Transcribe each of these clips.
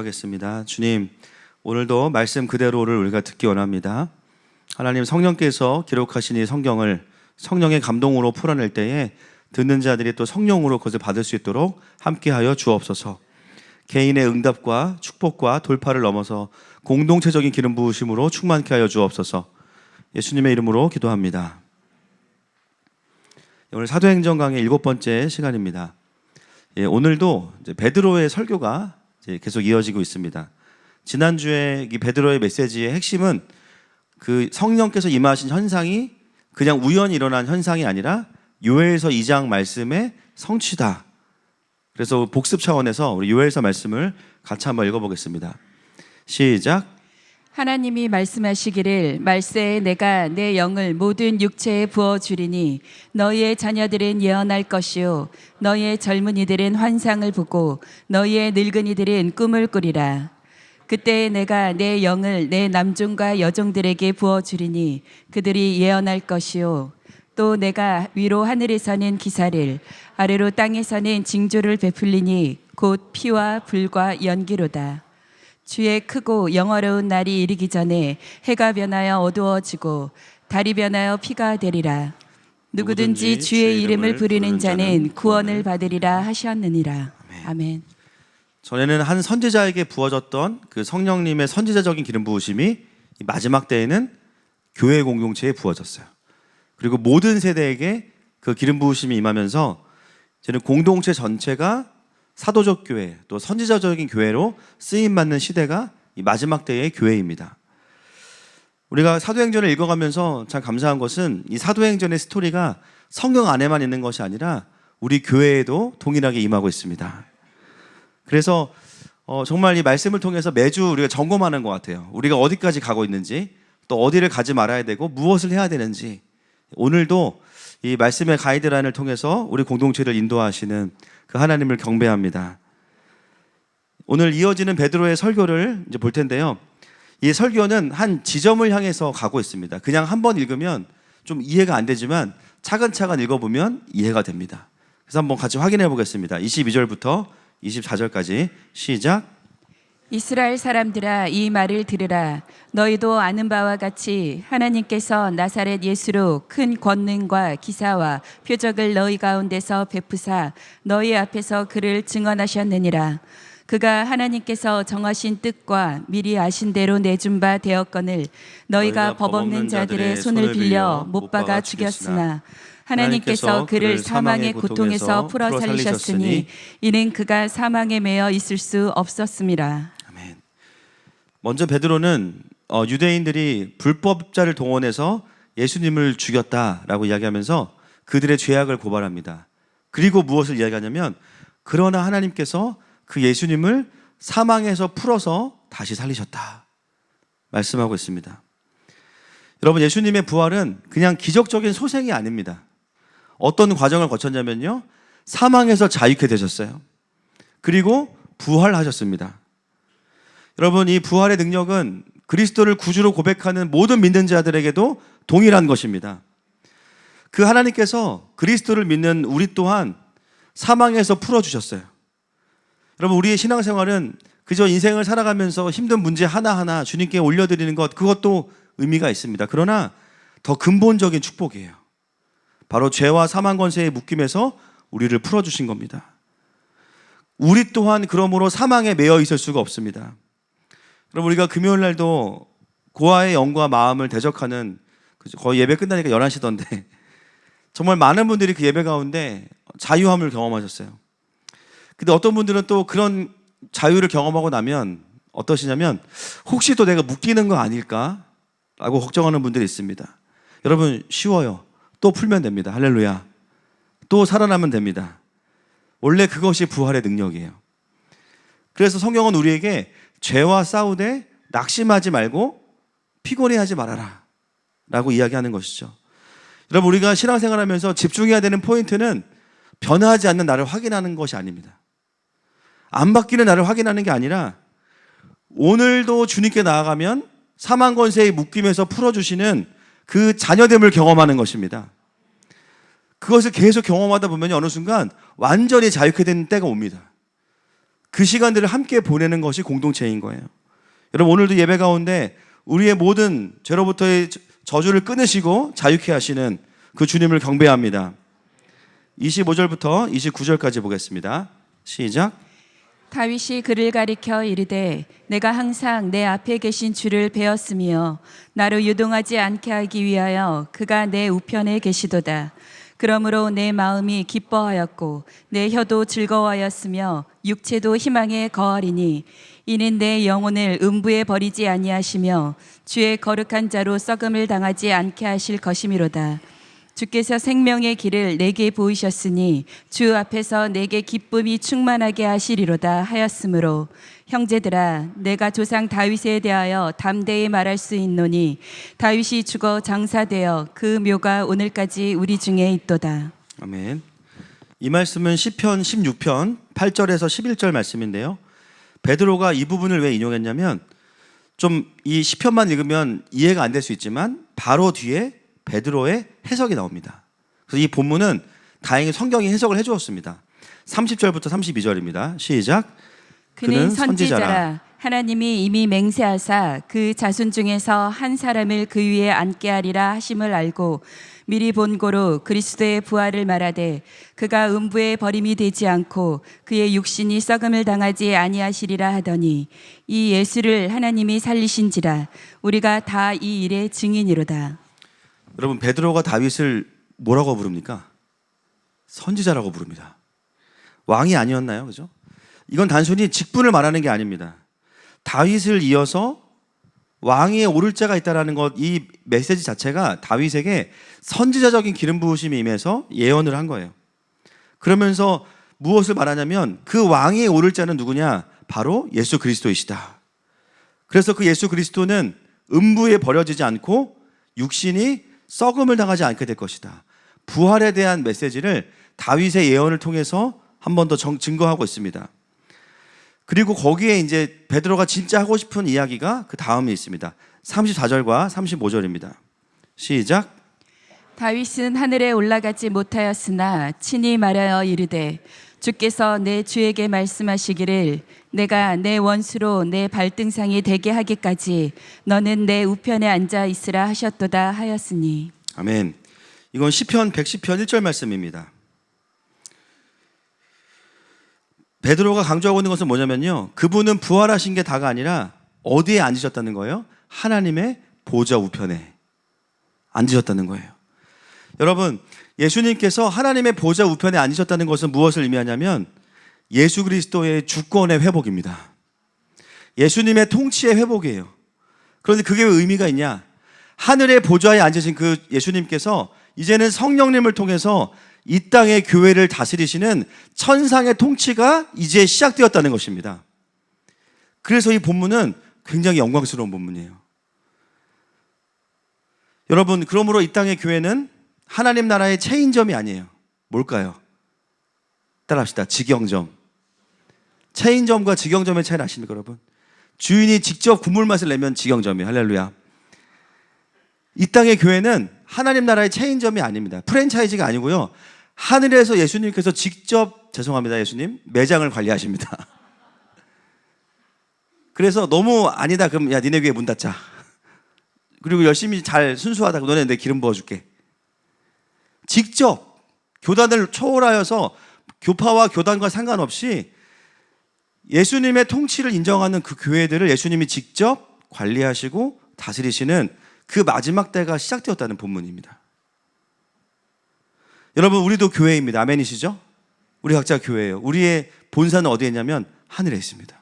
기도하겠습니다. 주님, 오늘도 말씀 그대로를 우리가 듣기 원합니다. 하나님, 성령께서 기록하신 이 성경을 성령의 감동으로 풀어낼 때에 듣는 자들이 또 성령으로 그것을 받을 수 있도록 함께하여 주옵소서. 개인의 응답과 축복과 돌파를 넘어서 공동체적인 기름 부으심으로 충만케 하여 주옵소서. 예수님의 이름으로 기도합니다. 오늘 사도행전 강의 7번째 시간입니다. 오늘도 이제 베드로의 설교가 이제 계속 이어지고 있습니다. 지난주에 이 베드로의 메시지의 핵심은 그 성령께서 임하신 현상이 그냥 우연히 일어난 현상이 아니라 요엘서 2장 말씀의 성취다. 그래서 복습 차원에서 우리 요엘서 말씀을 같이 한번 읽어보겠습니다. 시작. 하나님이 말씀하시기를 말세에 내가 내 영을 모든 육체에 부어주리니 너희의 자녀들은 예언할 것이요 너희의 젊은이들은 환상을 보고 너희의 늙은이들은 꿈을 꾸리라. 그때 내가 내 영을 내 남종과 여종들에게 부어주리니 그들이 예언할 것이요 또 내가 위로 하늘에서는 기사를 아래로 땅에서는 징조를 베풀리니 곧 피와 불과 연기로다. 주의 크고 영화로운 날이 이르기 전에 해가 변하여 어두워지고 달이 변하여 피가 되리라. 누구든지 주의 이름을 부르는 자는 구원을 받으리라 하셨느니라. 아멘. 전에는 한 선지자에게 부어졌던 그 성령님의 선지자적인 기름 부으심이 마지막 때에는 교회 공동체에 부어졌어요. 그리고 모든 세대에게 그 기름 부으심이 임하면서 이제는 공동체 전체가 사도적 교회 또 선지자적인 교회로 쓰임받는 시대가 이 마지막 때의 교회입니다. 우리가 사도행전을 읽어가면서 참 감사한 것은 이 사도행전의 스토리가 성경 안에만 있는 것이 아니라 우리 교회에도 동일하게 임하고 있습니다. 그래서 정말 이 말씀을 통해서 매주 우리가 점검하는 것 같아요. 우리가 어디까지 가고 있는지, 또 어디를 가지 말아야 되고 무엇을 해야 되는지, 오늘도 이 말씀의 가이드라인을 통해서 우리 공동체를 인도하시는 그 하나님을 경배합니다. 오늘 이어지는 베드로의 설교를 이제 볼 텐데요. 이 설교는 한 지점을 향해서 가고 있습니다. 그냥 한번 읽으면 좀 이해가 안 되지만 차근차근 읽어보면 이해가 됩니다. 그래서 한번 같이 확인해 보겠습니다. 22절부터 24절까지 시작. 이스라엘 사람들아 이 말을 들으라. 너희도 아는 바와 같이 하나님께서 나사렛 예수로 큰 권능과 기사와 표적을 너희 가운데서 베푸사 너희 앞에서 그를 증언하셨느니라. 그가 하나님께서 정하신 뜻과 미리 아신 대로 내준 바 되었거늘 너희가 법 없는 자들의 손을 빌려 못 박아 죽였으나 하나님께서 그를 사망의 고통에서 풀어 살리셨으니 이는 그가 사망에 매여 있을 수 없었음이라. 아멘. 먼저 베드로는 유대인들이 불법자를 동원해서 예수님을 죽였다라고 이야기하면서 그들의 죄악을 고발합니다. 그리고 무엇을 이야기하냐면 그러나 하나님께서 그 예수님을 사망에서 풀어서 다시 살리셨다 말씀하고 있습니다. 여러분, 예수님의 부활은 그냥 기적적인 소생이 아닙니다. 어떤 과정을 거쳤냐면요, 사망에서 자유케 되셨어요. 그리고 부활하셨습니다. 여러분, 이 부활의 능력은 그리스도를 구주로 고백하는 모든 믿는 자들에게도 동일한 것입니다. 그 하나님께서 그리스도를 믿는 우리 또한 사망에서 풀어주셨어요. 여러분, 우리의 신앙생활은 그저 인생을 살아가면서 힘든 문제 하나하나 주님께 올려드리는 것, 그것도 의미가 있습니다. 그러나 더 근본적인 축복이에요. 바로 죄와 사망 권세의 묶임에서 우리를 풀어주신 겁니다. 우리 또한 그러므로 사망에 매여 있을 수가 없습니다. 여러분, 우리가 금요일 날도 고아의 영과 마음을 대적하는, 거의 예배 끝나니까 11시던데 정말 많은 분들이 그 예배 가운데 자유함을 경험하셨어요. 근데 어떤 분들은 또 그런 자유를 경험하고 나면 어떠시냐면 혹시 또 내가 묶이는 거 아닐까 라고 걱정하는 분들이 있습니다. 여러분, 쉬워요. 또 풀면 됩니다. 할렐루야. 또 살아나면 됩니다. 원래 그것이 부활의 능력이에요. 그래서 성경은 우리에게 죄와 싸우되 낙심하지 말고 피곤해하지 말아라 라고 이야기하는 것이죠. 여러분, 우리가 신앙생활하면서 집중해야 되는 포인트는 변하지 않는 나를 확인하는 것이 아닙니다. 안 바뀌는 나를 확인하는 게 아니라 오늘도 주님께 나아가면 사망 권세의 묶임에서 풀어주시는 그 자녀됨을 경험하는 것입니다. 그것을 계속 경험하다 보면 어느 순간 완전히 자유케 되는 때가 옵니다. 그 시간들을 함께 보내는 것이 공동체인 거예요. 여러분, 오늘도 예배 가운데 우리의 모든 죄로부터의 저주를 끊으시고 자유케 하시는 그 주님을 경배합니다. 25절부터 29절까지 보겠습니다. 시작. 다윗이 그를 가리켜 이르되 내가 항상 내 앞에 계신 주를 배웠으며 나로 유동하지 않게 하기 위하여 그가 내 우편에 계시도다. 그러므로 내 마음이 기뻐하였고 내 혀도 즐거워하였으며 육체도 희망에 거하리니 이는 내 영혼을 음부에 버리지 아니하시며 주의 거룩한 자로 썩음을 당하지 않게 하실 것이미로다. 주께서 생명의 길을 내게 보이셨으니 주 앞에서 내게 기쁨이 충만하게 하시리로다 하였으므로 형제들아 내가 조상 다윗에 대하여 담대히 말할 수 있노니 다윗이 죽어 장사되어 그 묘가 오늘까지 우리 중에 있도다. 아멘. 이 말씀은 시편 16편 8절에서 11절 말씀인데요. 베드로가 이 부분을 왜 인용했냐면 좀 이 시편만 읽으면 이해가 안 될 수 있지만 바로 뒤에 베드로의 해석이 나옵니다. 그래서 이 본문은 다행히 성경이 해석을 해주었습니다. 30절부터 32절입니다. 시작. 그는 선지자라 하나님이 이미 맹세하사 그 자손 중에서 한 사람을 그 위에 앉게 하리라 하심을 알고 미리 본고로 그리스도의 부활을 말하되 그가 음부에 버림이 되지 않고 그의 육신이 썩음을 당하지 아니하시리라 하더니 이 예수를 하나님이 살리신지라 우리가 다 이 일의 증인이로다. 여러분, 베드로가 다윗을 뭐라고 부릅니까? 선지자라고 부릅니다. 왕이 아니었나요? 그죠? 이건 단순히 직분을 말하는 게 아닙니다. 다윗을 이어서 왕위에 오를 자가 있다는 것, 이 메시지 자체가 다윗에게 선지자적인 기름 부으심이 임해서 예언을 한 거예요. 그러면서 무엇을 말하냐면 그 왕위에 오를 자는 누구냐? 바로 예수 그리스도이시다. 그래서 그 예수 그리스도는 음부에 버려지지 않고 육신이 썩음을 당하지 않게 될 것이다. 부활에 대한 메시지를 다윗의 예언을 통해서 한 번 더 증거하고 있습니다. 그리고 거기에 이제 베드로가 진짜 하고 싶은 이야기가 그 다음에 있습니다. 34절과 35절입니다. 시작. 다윗은 하늘에 올라가지 못하였으나 친히 말하여 이르되 주께서 내 주에게 말씀하시기를 내가 내 원수로 내 발등상이 되게 하기까지 너는 내 우편에 앉아 있으라 하셨도다 하였으니. 아멘. 이건 시편 110편 1절 말씀입니다. 베드로가 강조하고 있는 것은 뭐냐면요, 그분은 부활하신 게 다가 아니라 어디에 앉으셨다는 거예요? 하나님의 보좌 우편에 앉으셨다는 거예요. 여러분, 예수님께서 하나님의 보좌 우편에 앉으셨다는 것은 무엇을 의미하냐면 예수 그리스도의 주권의 회복입니다. 예수님의 통치의 회복이에요. 그런데 그게 왜 의미가 있냐? 하늘의 보좌에 앉으신 그 예수님께서 이제는 성령님을 통해서 이 땅의 교회를 다스리시는 천상의 통치가 이제 시작되었다는 것입니다. 그래서 이 본문은 굉장히 영광스러운 본문이에요. 여러분, 그러므로 이 땅의 교회는 하나님 나라의 체인점이 아니에요. 뭘까요? 따라합시다. 직영점. 체인점과 직영점의 차이를 아십니까, 여러분? 주인이 직접 국물 맛을 내면 직영점이에요. 할렐루야. 이 땅의 교회는 하나님 나라의 체인점이 아닙니다. 프랜차이즈가 아니고요. 하늘에서 예수님께서 직접, 죄송합니다, 예수님, 매장을 관리하십니다. 그래서 너무 아니다, 그럼 야, 니네 교회 문 닫자. 그리고 열심히 잘 순수하다고 너네 내 기름 부어줄게. 직접 교단을 초월하여서 교파와 교단과 상관없이 예수님의 통치를 인정하는 그 교회들을 예수님이 직접 관리하시고 다스리시는 그 마지막 때가 시작되었다는 본문입니다. 여러분, 우리도 교회입니다. 아멘이시죠? 우리 각자 교회예요. 우리의 본사는 어디에 있냐면 하늘에 있습니다.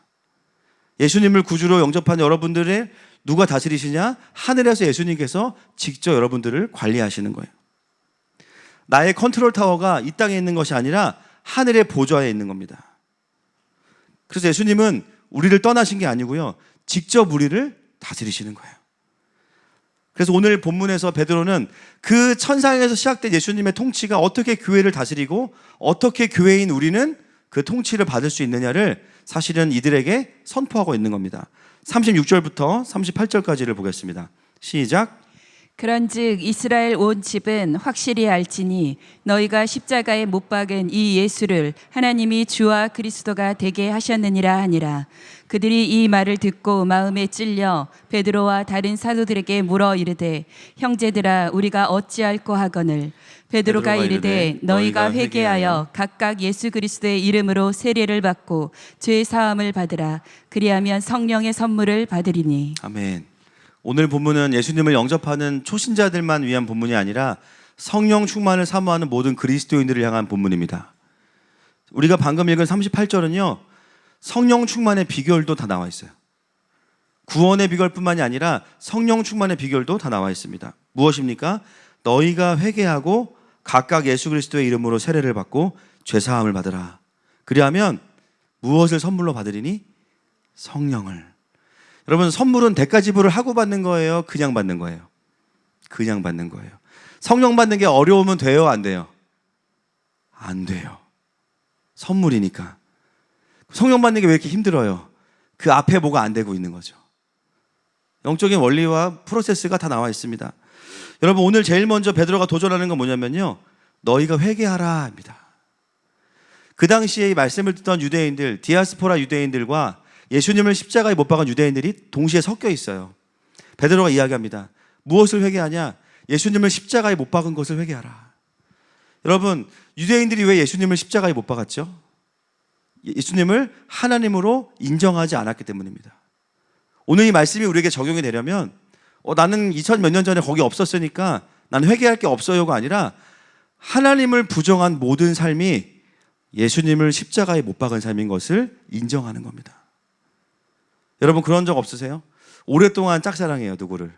예수님을 구주로 영접한 여러분들을 누가 다스리시냐? 하늘에서 예수님께서 직접 여러분들을 관리하시는 거예요. 나의 컨트롤 타워가 이 땅에 있는 것이 아니라 하늘의 보좌에 있는 겁니다. 그래서 예수님은 우리를 떠나신 게 아니고요, 직접 우리를 다스리시는 거예요. 그래서 오늘 본문에서 베드로는 그 천상에서 시작된 예수님의 통치가 어떻게 교회를 다스리고 어떻게 교회인 우리는 그 통치를 받을 수 있느냐를 사실은 이들에게 선포하고 있는 겁니다. 36절부터 38절까지를 보겠습니다. 시작. 그런즉 이스라엘 온 집은 확실히 알지니 너희가 십자가에 못 박은 이 예수를 하나님이 주와 그리스도가 되게 하셨느니라 하니라. 그들이 이 말을 듣고 마음에 찔려 베드로와 다른 사도들에게 물어 이르되 형제들아 우리가 어찌할꼬 하거늘. 베드로가 이르되 너희가 회개하여 각각 예수 그리스도의 이름으로 세례를 받고 죄 사함을 받으라. 그리하면 성령의 선물을 받으리니. 아멘. 오늘 본문은 예수님을 영접하는 초신자들만 위한 본문이 아니라 성령 충만을 사모하는 모든 그리스도인들을 향한 본문입니다. 우리가 방금 읽은 38절은요, 성령 충만의 비결도 다 나와 있어요. 구원의 비결뿐만이 아니라 성령 충만의 비결도 다 나와 있습니다. 무엇입니까? 너희가 회개하고 각각 예수 그리스도의 이름으로 세례를 받고 죄사함을 받으라. 그리하면 무엇을 선물로 받으리니? 성령을. 여러분, 선물은 대가 지불을 하고 받는 거예요? 그냥 받는 거예요? 그냥 받는 거예요. 성령 받는 게 어려우면 돼요? 안 돼요? 안 돼요. 선물이니까. 성령 받는 게 왜 이렇게 힘들어요? 그 앞에 뭐가 안 되고 있는 거죠. 영적인 원리와 프로세스가 다 나와 있습니다. 여러분, 오늘 제일 먼저 베드로가 도전하는 건 뭐냐면요, 너희가 회개하라 합니다. 그 당시에 이 말씀을 듣던 유대인들, 디아스포라 유대인들과 예수님을 십자가에 못 박은 유대인들이 동시에 섞여 있어요. 베드로가 이야기합니다. 무엇을 회개하냐? 예수님을 십자가에 못 박은 것을 회개하라. 여러분, 유대인들이 왜 예수님을 십자가에 못 박았죠? 예수님을 하나님으로 인정하지 않았기 때문입니다. 오늘 이 말씀이 우리에게 적용이 되려면 나는 2000 몇 년 전에 거기 없었으니까 나는 회개할 게 없어요가 아니라 하나님을 부정한 모든 삶이 예수님을 십자가에 못 박은 삶인 것을 인정하는 겁니다. 여러분, 그런 적 없으세요? 오랫동안 짝사랑해요, 누구를.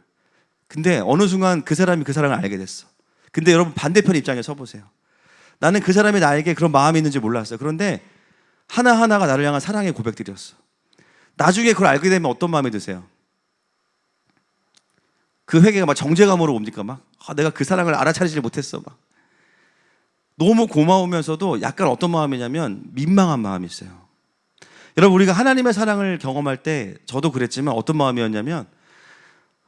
근데 어느 순간 그 사람이 그 사랑을 알게 됐어. 근데 여러분, 반대편 입장에 서보세요. 나는 그 사람이 나에게 그런 마음이 있는지 몰랐어요. 그런데 하나하나가 나를 향한 사랑의 고백들이었어. 나중에 그걸 알게 되면 어떤 마음이 드세요? 그 회개가 막 정죄감으로 옵니까? 막 내가 그 사랑을 알아차리지 못했어. 막 너무 고마우면서도 약간 어떤 마음이냐면 민망한 마음이 있어요. 여러분, 우리가 하나님의 사랑을 경험할 때 저도 그랬지만 어떤 마음이었냐면,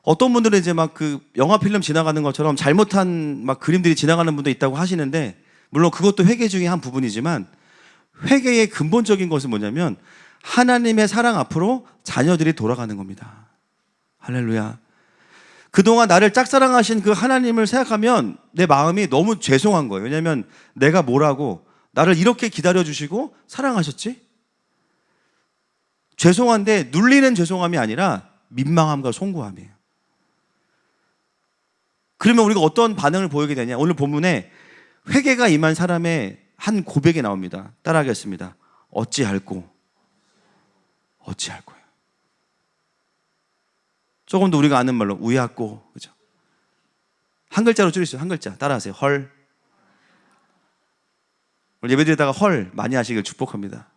어떤 분들은 이제 막 그 영화 필름 지나가는 것처럼 잘못한 막 그림들이 지나가는 분도 있다고 하시는데, 물론 그것도 회개 중에 한 부분이지만 회개의 근본적인 것은 뭐냐면 하나님의 사랑 앞으로 자녀들이 돌아가는 겁니다. 할렐루야. 그동안 나를 짝사랑하신 그 하나님을 생각하면 내 마음이 너무 죄송한 거예요. 왜냐하면 내가 뭐라고 나를 이렇게 기다려주시고 사랑하셨지? 죄송한데 눌리는 죄송함이 아니라 민망함과 송구함이에요. 그러면 우리가 어떤 반응을 보이게 되냐? 오늘 본문에 회개가 임한 사람의 한 고백이 나옵니다. 따라하겠습니다. 어찌할꼬? 어찌할꼬요? 조금 더 우리가 아는 말로 우야꼬, 그죠? 한 글자로 줄이세요. 한 글자. 따라하세요. 헐. 오늘 예배드리다가 헐 많이 하시길 축복합니다.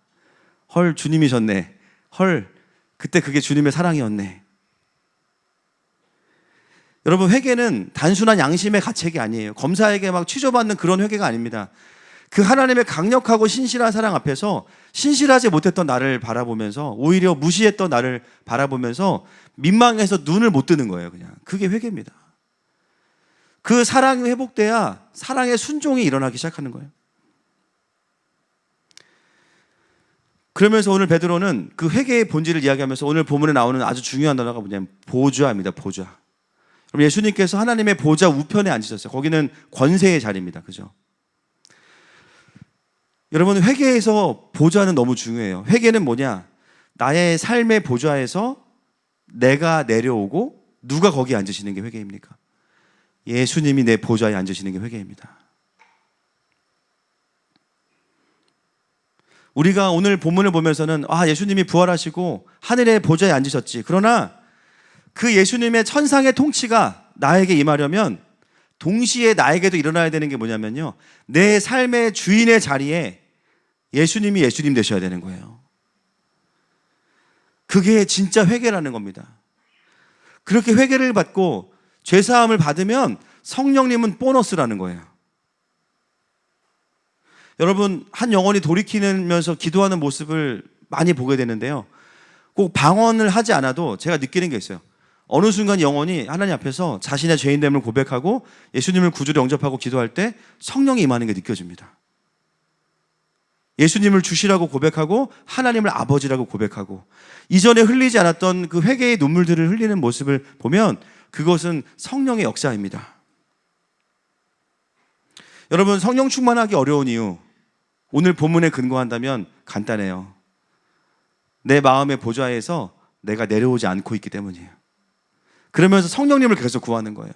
헐, 주님이셨네. 헐, 그때 그게 주님의 사랑이었네. 여러분, 회개는 단순한 양심의 가책이 아니에요. 검사에게 막 취조받는 그런 회개가 아닙니다. 그 하나님의 강력하고 신실한 사랑 앞에서 신실하지 못했던 나를 바라보면서, 오히려 무시했던 나를 바라보면서 민망해서 눈을 못 뜨는 거예요. 그냥 그게 회개입니다. 그 사랑이 회복돼야 사랑의 순종이 일어나기 시작하는 거예요. 그러면서 오늘 베드로는 그 회개의 본질을 이야기하면서 오늘 본문에 나오는 아주 중요한 단어가 뭐냐면 보좌입니다. 보좌. 그럼 예수님께서 하나님의 보좌 우편에 앉으셨어요. 거기는 권세의 자리입니다. 그죠? 여러분, 회개에서 보좌는 너무 중요해요. 회개는 뭐냐? 나의 삶의 보좌에서 내가 내려오고 누가 거기 앉으시는 게 회개입니까? 예수님이 내 보좌에 앉으시는 게 회개입니다. 우리가 오늘 본문을 보면서는 예수님이 부활하시고 하늘의 보좌에 앉으셨지. 그러나 그 예수님의 천상의 통치가 나에게 임하려면 동시에 나에게도 일어나야 되는 게 뭐냐면요, 내 삶의 주인의 자리에 예수님이 예수님 되셔야 되는 거예요. 그게 진짜 회개라는 겁니다. 그렇게 회개를 받고 죄사함을 받으면 성령님은 보너스라는 거예요. 여러분, 한 영혼이 돌이키면서 기도하는 모습을 많이 보게 되는데요, 꼭 방언을 하지 않아도 제가 느끼는 게 있어요. 어느 순간 영혼이 하나님 앞에서 자신의 죄인됨을 고백하고 예수님을 구주로 영접하고 기도할 때 성령이 임하는 게 느껴집니다. 예수님을 주시라고 고백하고 하나님을 아버지라고 고백하고 이전에 흘리지 않았던 그 회개의 눈물들을 흘리는 모습을 보면 그것은 성령의 역사입니다. 여러분, 성령 충만하기 어려운 이유, 오늘 본문에 근거한다면 간단해요. 내 마음의 보좌에서 내가 내려오지 않고 있기 때문이에요. 그러면서 성령님을 계속 구하는 거예요.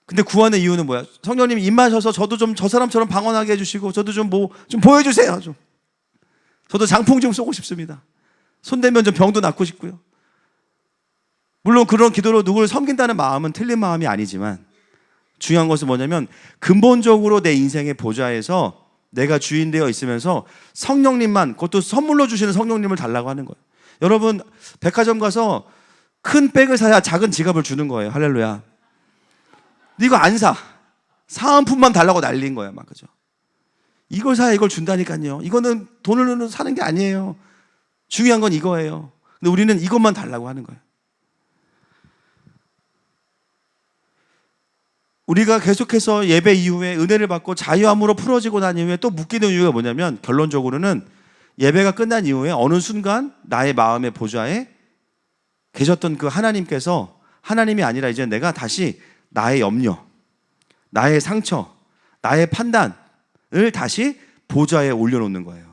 근데 구하는 이유는 뭐야? 성령님 임하셔서 저도 좀 저 사람처럼 방언하게 해주시고 저도 좀 보여주세요. 저도 장풍 좀 쏘고 싶습니다. 손대면 좀 병도 낫고 싶고요. 물론 그런 기도로 누구를 섬긴다는 마음은 틀린 마음이 아니지만 중요한 것은 뭐냐면 근본적으로 내 인생의 보좌에서 내가 주인 되어 있으면서 성령님만, 그것도 선물로 주시는 성령님을 달라고 하는 거예요. 여러분, 백화점 가서 큰 백을 사야 작은 지갑을 주는 거예요. 할렐루야. 근데 이거 안 사. 사은품만 달라고 난리인 거야, 막. 그죠? 이걸 사야 이걸 준다니까요. 이거는 돈으로는 사는 게 아니에요. 중요한 건 이거예요. 근데 우리는 이것만 달라고 하는 거예요. 우리가 계속해서 예배 이후에 은혜를 받고 자유함으로 풀어지고 난 이후에 또 묶이는 이유가 뭐냐면 결론적으로는 예배가 끝난 이후에 어느 순간 나의 마음의 보좌에 계셨던 그 하나님께서 하나님이 아니라 이제 내가 다시 나의 염려, 나의 상처, 나의 판단을 다시 보좌에 올려놓는 거예요.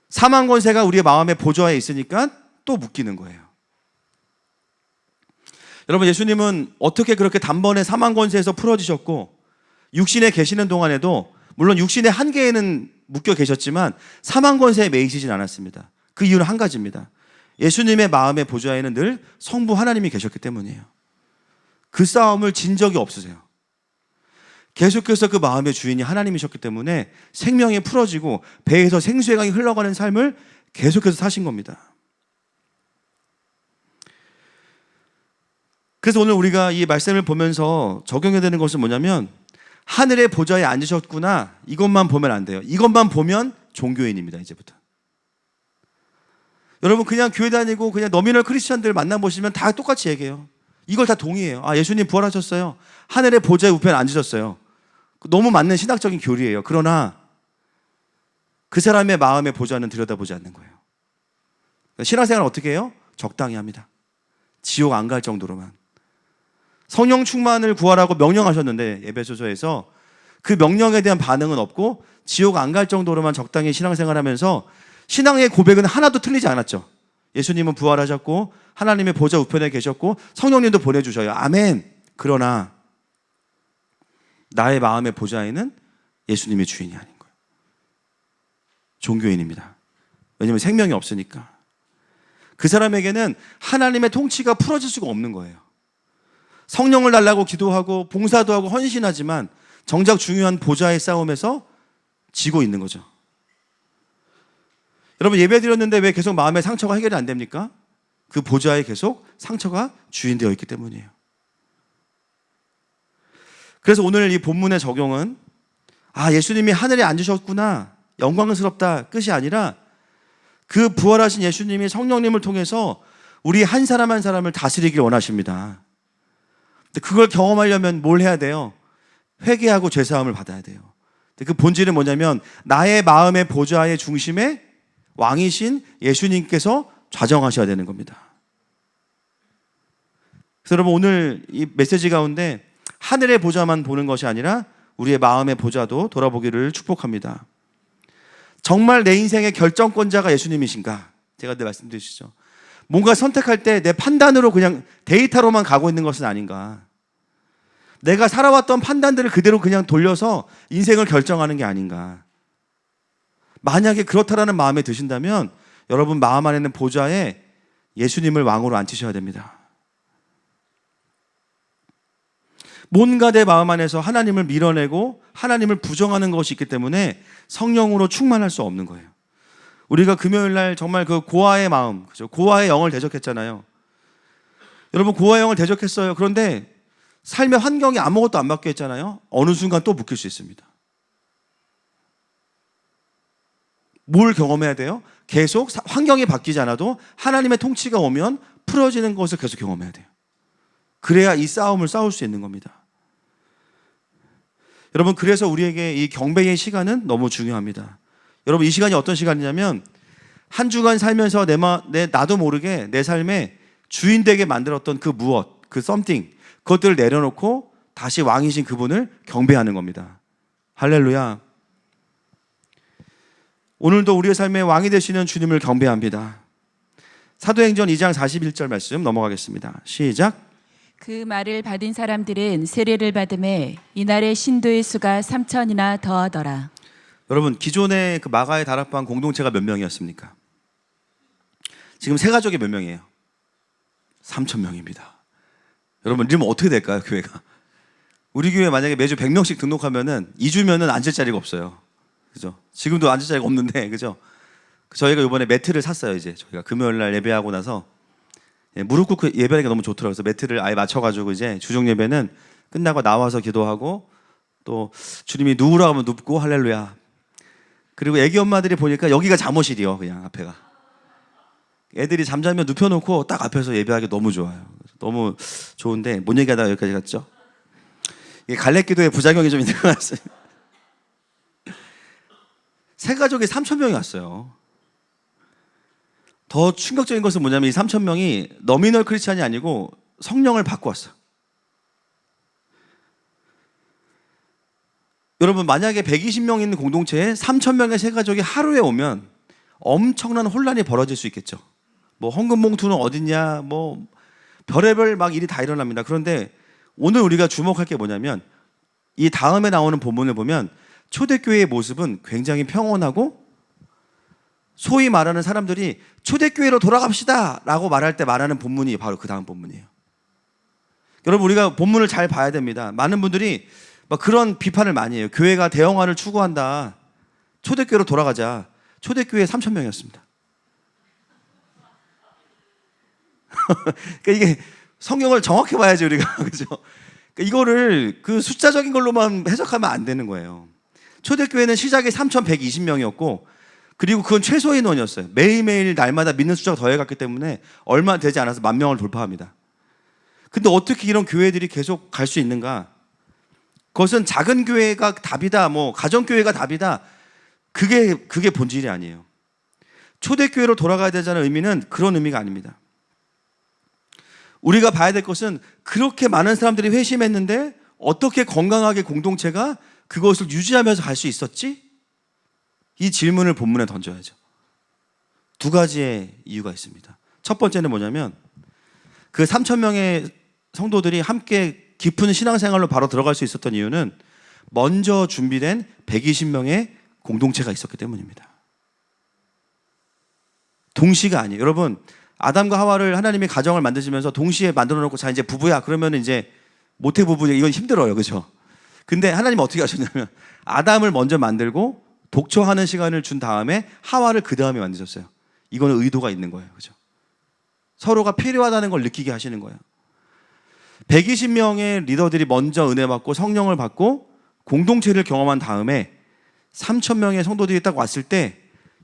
사망 권세가 우리의 마음의 보좌에 있으니까 또 묶이는 거예요. 여러분, 예수님은 어떻게 그렇게 단번에 사망 권세에서 풀어지셨고 육신에 계시는 동안에도 물론 육신의 한계에는 묶여 계셨지만 사망 권세에 매이시진 않았습니다. 그 이유는 한 가지입니다. 예수님의 마음의 보좌에는 늘 성부 하나님이 계셨기 때문이에요. 그 싸움을 진 적이 없으세요. 계속해서 그 마음의 주인이 하나님이셨기 때문에 생명이 풀어지고 배에서 생수의 강이 흘러가는 삶을 계속해서 사신 겁니다. 그래서 오늘 우리가 이 말씀을 보면서 적용해야 되는 것은 뭐냐면 하늘의 보좌에 앉으셨구나, 이것만 보면 안 돼요. 이것만 보면 종교인입니다. 이제부터. 여러분, 그냥 교회 다니고 그냥 너미널 크리스천들 만나보시면 다 똑같이 얘기해요. 이걸 다 동의해요. 아, 예수님 부활하셨어요. 하늘의 보좌에 우편에 앉으셨어요. 너무 맞는 신학적인 교리예요. 그러나 그 사람의 마음의 보좌는 들여다보지 않는 거예요. 신앙생활은 어떻게 해요? 적당히 합니다. 지옥 안 갈 정도로만. 성령 충만을 구하라고 명령하셨는데 에베소서에서 그 명령에 대한 반응은 없고 지옥 안 갈 정도로만 적당히 신앙생활하면서 신앙의 고백은 하나도 틀리지 않았죠. 예수님은 부활하셨고 하나님의 보좌 우편에 계셨고 성령님도 보내주셔요. 아멘. 그러나 나의 마음의 보좌에는 예수님이 주인이 아닌 거예요. 종교인입니다. 왜냐하면 생명이 없으니까. 그 사람에게는 하나님의 통치가 풀어질 수가 없는 거예요. 성령을 달라고 기도하고 봉사도 하고 헌신하지만 정작 중요한 보좌의 싸움에서 지고 있는 거죠. 여러분, 예배 드렸는데 왜 계속 마음의 상처가 해결이 안 됩니까? 그 보좌에 계속 상처가 주인되어 있기 때문이에요. 그래서 오늘 이 본문의 적용은 예수님이 하늘에 앉으셨구나, 영광스럽다 끝이 아니라 그 부활하신 예수님이 성령님을 통해서 우리 한 사람 한 사람을 다스리길 원하십니다. 근데 그걸 경험하려면 뭘 해야 돼요? 회개하고 죄사함을 받아야 돼요. 근데 그 본질은 뭐냐면 나의 마음의 보좌의 중심에 왕이신 예수님께서 좌정하셔야 되는 겁니다. 그래서 여러분, 오늘 이 메시지 가운데 하늘의 보좌만 보는 것이 아니라 우리의 마음의 보좌도 돌아보기를 축복합니다. 정말 내 인생의 결정권자가 예수님이신가? 제가 늘 말씀드리시죠. 뭔가 선택할 때 내 판단으로 그냥 데이터로만 가고 있는 것은 아닌가? 내가 살아왔던 판단들을 그대로 그냥 돌려서 인생을 결정하는 게 아닌가? 만약에 그렇다라는 마음에 드신다면 여러분 마음 안에 있는 보좌에 예수님을 왕으로 앉히셔야 됩니다. 뭔가 내 마음 안에서 하나님을 밀어내고 하나님을 부정하는 것이 있기 때문에 성령으로 충만할 수 없는 거예요. 우리가 금요일 날 정말 그 고아의 마음, 그죠? 고아의 영을 대적했잖아요. 여러분, 고아의 영을 대적했어요. 그런데 삶의 환경이 아무것도 안 바뀌었잖아요. 어느 순간 또 묶일 수 있습니다. 뭘 경험해야 돼요? 계속 환경이 바뀌지 않아도 하나님의 통치가 오면 풀어지는 것을 계속 경험해야 돼요. 그래야 이 싸움을 싸울 수 있는 겁니다. 여러분, 그래서 우리에게 이 경배의 시간은 너무 중요합니다. 여러분, 이 시간이 어떤 시간이냐면 한 주간 살면서 나도 모르게 내 삶에 주인 되게 만들었던 그 무엇, 그 something, 그것들을 내려놓고 다시 왕이신 그분을 경배하는 겁니다. 할렐루야. 오늘도 우리의 삶의 왕이 되시는 주님을 경배합니다. 사도행전 2장 41절 말씀 넘어가겠습니다. 시작. 그 말을 받은 사람들은 세례를 받음에 이날의 신도의 수가 3,000이나 더하더라. 여러분, 기존의 그 마가의 다락방 공동체가 몇 명이었습니까? 지금 세 가족이 몇 명이에요? 3,000명입니다. 여러분, 이러면 어떻게 될까요, 교회가? 우리 교회 만약에 매주 100명씩 등록하면은 2주면은 앉을 자리가 없어요. 그죠? 지금도 앉을 자리가 없는데, 그죠? 저희가 이번에 매트를 샀어요. 이제 저희가 금요일 날 예배하고 나서 무릎 꿇고 예배하니까 너무 좋더라고요. 그래서 매트를 아예 맞춰가지고 이제 주중 예배는 끝나고 나와서 기도하고 또 주님이 누우라고 하면 눕고 할렐루야. 그리고 애기 엄마들이 보니까 여기가 잠옷이래요. 그냥 앞에가. 애들이 잠자면 눕혀놓고 딱 앞에서 예배하기 너무 좋아요. 너무 좋은데 뭔 얘기하다가 여기까지 갔죠? 이게 갈래기도의 부작용이 좀 있는 것 같습니다. 세 가족이 3,000명이 왔어요. 더 충격적인 것은 뭐냐면 이 3,000명이 너미널 크리스찬이 아니고 성령을 받고 왔어요. 여러분, 만약에 120명 있는 공동체에 3,000명의 세 가족이 하루에 오면 엄청난 혼란이 벌어질 수 있겠죠. 뭐 헌금 봉투는 어딨냐, 뭐 별의별 막 일이 다 일어납니다. 그런데 오늘 우리가 주목할 게 뭐냐면 이 다음에 나오는 본문을 보면 초대교회의 모습은 굉장히 평온하고 소위 말하는 사람들이 초대교회로 돌아갑시다 라고 말할 때 말하는 본문이 바로 그 다음 본문이에요. 여러분, 우리가 본문을 잘 봐야 됩니다. 많은 분들이 막 그런 비판을 많이 해요. 교회가 대형화를 추구한다. 초대교회로 돌아가자. 초대교회 3,000명이었습니다. 그러니까 이게 성경을 정확히 봐야지 우리가. 그죠? 그러니까 이거를 그 숫자적인 걸로만 해석하면 안 되는 거예요. 초대교회는 시작이 3,120명이었고 그리고 그건 최소 인원이었어요. 매일매일 날마다 믿는 숫자가 더해갔기 때문에 얼마 되지 않아서 10,000명을 돌파합니다. 근데 어떻게 이런 교회들이 계속 갈 수 있는가? 그것은 작은 교회가 답이다, 뭐 가정교회가 답이다. 그게 본질이 아니에요. 초대교회로 돌아가야 되자는 의미는 그런 의미가 아닙니다. 우리가 봐야 될 것은 그렇게 많은 사람들이 회심했는데 어떻게 건강하게 공동체가 그것을 유지하면서 갈 수 있었지? 이 질문을 본문에 던져야죠. 두 가지의 이유가 있습니다. 첫 번째는 뭐냐면 그 3,000명의 성도들이 함께 깊은 신앙생활로 바로 들어갈 수 있었던 이유는 먼저 준비된 120명의 공동체가 있었기 때문입니다. 동시가 아니에요. 여러분, 아담과 하와를 하나님이 가정을 만드시면서 동시에 만들어 놓고 자 이제 부부야 그러면 이제 모태 부부 이건 힘들어요. 그죠? 근데 하나님 어떻게 하셨냐면 아담을 먼저 만들고 독처하는 시간을 준 다음에 하와를 그 다음에 만드셨어요. 이거는 의도가 있는 거예요. 그죠? 서로가 필요하다는 걸 느끼게 하시는 거예요. 120명의 리더들이 먼저 은혜 받고 성령을 받고 공동체를 경험한 다음에 3,000명의 성도들이 딱 왔을 때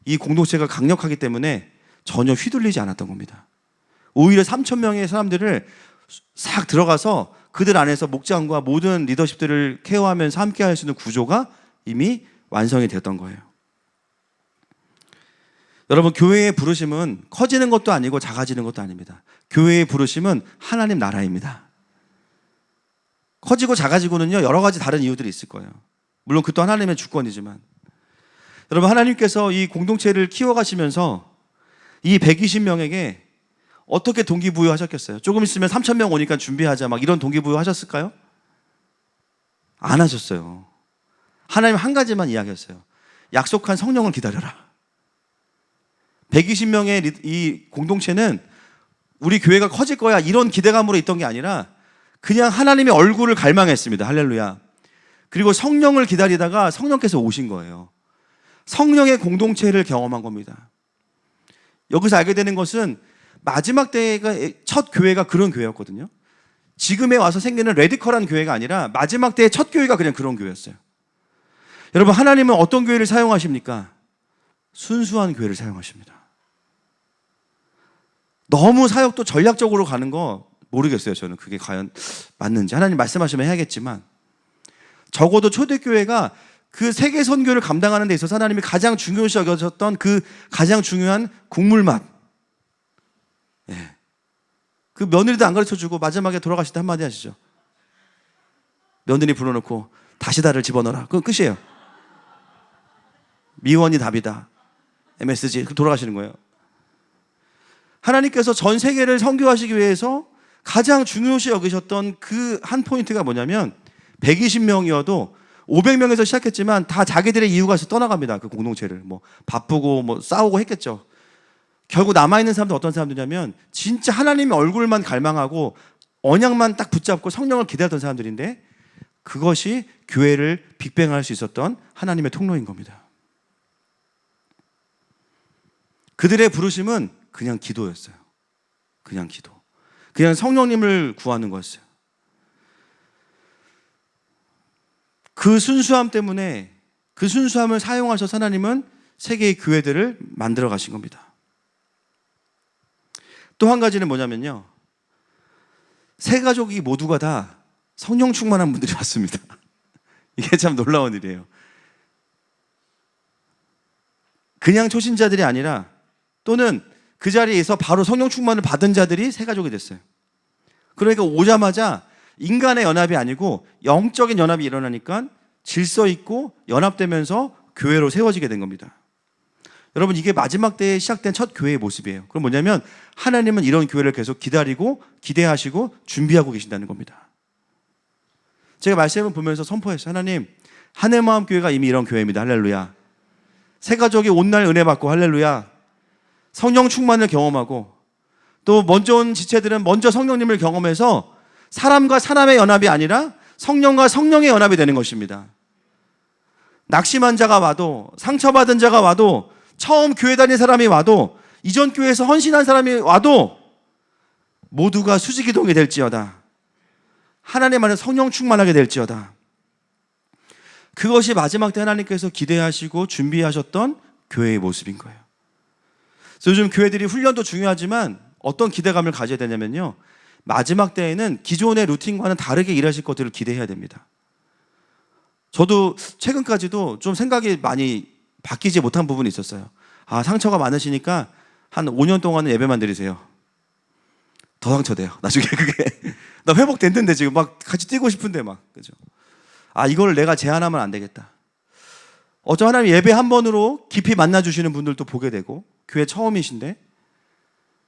이 공동체가 강력하기 때문에 전혀 휘둘리지 않았던 겁니다. 오히려 3,000명의 사람들을 싹 들어가서 그들 안에서 목장과 모든 리더십들을 케어하면서 함께 할 수 있는 구조가 이미 완성이 되었던 거예요. 여러분, 교회의 부르심은 커지는 것도 아니고 작아지는 것도 아닙니다. 교회의 부르심은 하나님 나라입니다. 커지고 작아지고는요 여러 가지 다른 이유들이 있을 거예요. 물론 그것도 하나님의 주권이지만 여러분, 하나님께서 이 공동체를 키워가시면서 이 120명에게 어떻게 동기부여하셨겠어요? 조금 있으면 3,000명 오니까 준비하자 막 이런 동기부여 하셨을까요? 안 하셨어요. 하나님 한 가지만 이야기했어요. 약속한 성령을 기다려라. 120명의 이 공동체는 우리 교회가 커질 거야 이런 기대감으로 있던 게 아니라 그냥 하나님의 얼굴을 갈망했습니다. 할렐루야. 그리고 성령을 기다리다가 성령께서 오신 거예요. 성령의 공동체를 경험한 겁니다. 여기서 알게 되는 것은 마지막 때가 첫 교회가 그런 교회였거든요. 지금에 와서 생기는 레디컬한 교회가 아니라 마지막 때의 첫 교회가 그냥 그런 교회였어요. 여러분, 하나님은 어떤 교회를 사용하십니까? 순수한 교회를 사용하십니다. 너무 사역도 전략적으로 가는 거 모르겠어요. 저는 그게 과연 맞는지. 하나님 말씀하시면 해야겠지만, 적어도 초대교회가 그 세계 선교를 감당하는 데 있어서 하나님이 가장 중요시 여겨졌던 그 가장 중요한 국물맛, 그 며느리도 안 가르쳐주고 마지막에 돌아가실 때 한마디 하시죠. 며느리 불러놓고 다시다를 집어넣어라. 그건 끝이에요. 미원이 답이다. MSG. 돌아가시는 거예요. 하나님께서 전 세계를 선교하시기 위해서 가장 중요시 여기셨던 그 한 포인트가 뭐냐면, 120명이어도 500명에서 시작했지만 다 자기들의 이유가 있어 떠나갑니다. 그 공동체를. 뭐 바쁘고 뭐 싸우고 했겠죠. 결국 남아있는 사람들 어떤 사람들이냐면, 진짜 하나님의 얼굴만 갈망하고 언약만 딱 붙잡고 성령을 기다렸던 사람들인데, 그것이 교회를 빅뱅할 수 있었던 하나님의 통로인 겁니다. 그들의 부르심은 그냥 기도였어요. 그냥 기도. 그냥 성령님을 구하는 거였어요. 그 순수함 때문에, 그 순수함을 사용하셔서 하나님은 세계의 교회들을 만들어 가신 겁니다. 또 한 가지는 뭐냐면요, 세 가족이 모두가 다 성령 충만한 분들이 왔습니다. 이게 참 놀라운 일이에요. 그냥 초신자들이 아니라, 또는 그 자리에서 바로 성령 충만을 받은 자들이 세 가족이 됐어요. 그러니까 오자마자 인간의 연합이 아니고 영적인 연합이 일어나니까 질서 있고 연합되면서 교회로 세워지게 된 겁니다. 여러분, 이게 마지막 때에 시작된 첫 교회의 모습이에요. 그럼 뭐냐면, 하나님은 이런 교회를 계속 기다리고 기대하시고 준비하고 계신다는 겁니다. 제가 말씀을 보면서 선포했어요. 하나님, 하늘마음 교회가 이미 이런 교회입니다. 할렐루야. 새 가족이 온 날 은혜 받고 할렐루야. 성령 충만을 경험하고, 또 먼저 온 지체들은 먼저 성령님을 경험해서 사람과 사람의 연합이 아니라 성령과 성령의 연합이 되는 것입니다. 낙심한 자가 와도, 상처받은 자가 와도, 처음 교회 다닌 사람이 와도, 이전 교회에서 헌신한 사람이 와도 모두가 수지기동이 될지어다. 하나님 안에 성령 충만하게 될지어다. 그것이 마지막 때 하나님께서 기대하시고 준비하셨던 교회의 모습인 거예요. 그래서 요즘 교회들이 훈련도 중요하지만 어떤 기대감을 가져야 되냐면요, 마지막 때에는 기존의 루틴과는 다르게 일하실 것들을 기대해야 됩니다. 저도 최근까지도 좀 생각이 많이 바뀌지 못한 부분이 있었어요. 아, 상처가 많으시니까 한 5년 동안은 예배만 드리세요. 더 상처돼요. 나중에 그게 나 회복됐는데 지금 막 같이 뛰고 싶은데 막, 그죠? 아, 이걸 내가 제한하면 안 되겠다. 어쩌면 하나님 예배 한 번으로 깊이 만나 주시는 분들도 보게 되고, 교회 처음이신데,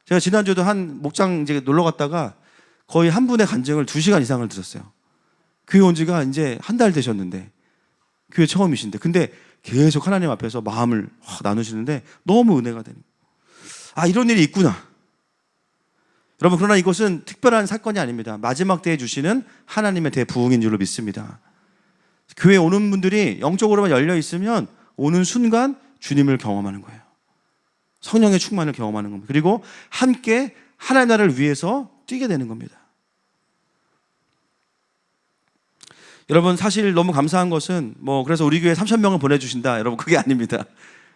제가 지난주에도 한 목장 이제 놀러 갔다가 거의 한 분의 간증을 2시간 이상을 들었어요. 교회 온 지가 이제 한 달 되셨는데, 교회 처음이신데, 근데 계속 하나님 앞에서 마음을 나누시는데 너무 은혜가 되는 거예요. 아, 이런 일이 있구나. 여러분, 그러나 이것은 특별한 사건이 아닙니다. 마지막 때에 주시는 하나님의 대부흥인 줄로 믿습니다. 교회에 오는 분들이 영적으로만 열려 있으면 오는 순간 주님을 경험하는 거예요. 성령의 충만을 경험하는 겁니다. 그리고 함께 하나님 나라를 위해서 뛰게 되는 겁니다. 여러분, 사실 너무 감사한 것은 그래서 우리 교회에 3,000명을 보내주신다, 여러분, 그게 아닙니다.